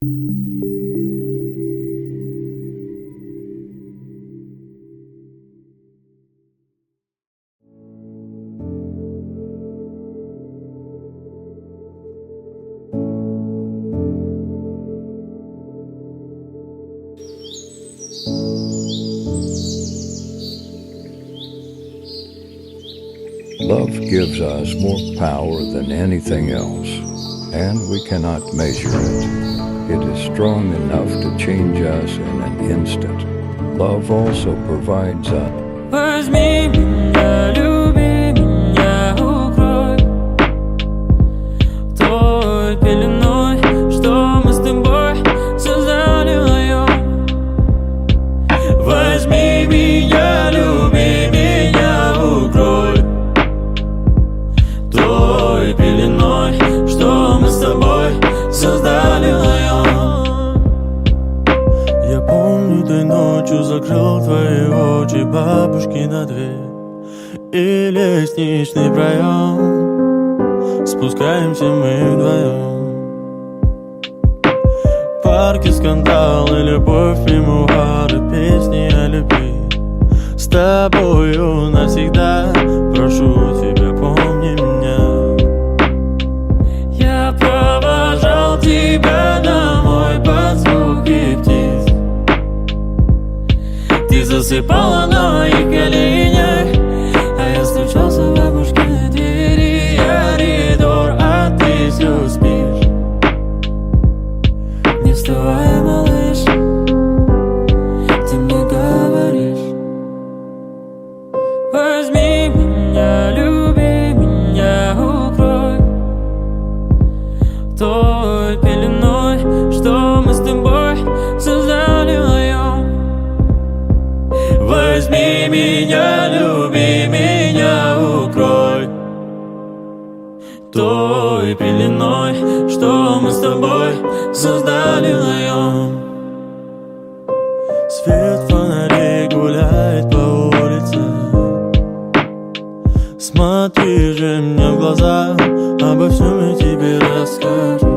Love gives us more power than anything else, and we cannot measure it. It is strong enough to change us in an instant. Love also provides us. Возьми меня, люби меня, укрой той пеленой, что мы с тобой создали вдвоем. Возьми меня, люби меня, укрой той пеленой, что мы с тобой создали вдвоем. Я помню, той ночью закрыл твои очи, бабушки на дверь и лестничный проем. Спускаемся мы вдвоем. В парке скандал и любовь, мемуары, песни о любви. С тобою навсегда, прошу тебя, помни меня. Я провожал тебя домой под звуки птиц. Ты засыпала на моих коленях, а я стучался в бабушкиной двери. Я коридор, а ты все спишь. Не вставай, малыш, ты мне говоришь. Возьми меня, люби меня, укрой той пеленой, что мы с тобой создали вдвоем. Возьми меня, люби меня, укрой той пеленой, что мы с тобой создали вдвоем. Свет фонарей гуляет по улице. Смотри же мне в глаза, обо всем я тебе расскажу.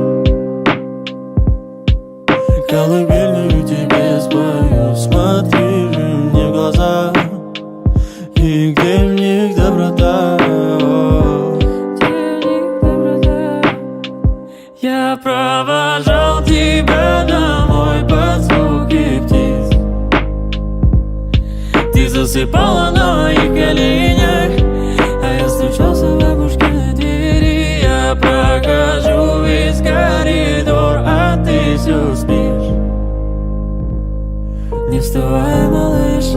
Колыбельную тебе спою. Смотри же мне в глаза, и где в них доброта? Я провожал тебя домой под звуки птиц. Ты засыпала на моих коленях, а я стучался в бабушкиной двери. Я прохожу весь коридор, а ты все спишь. Не вставай, малыш,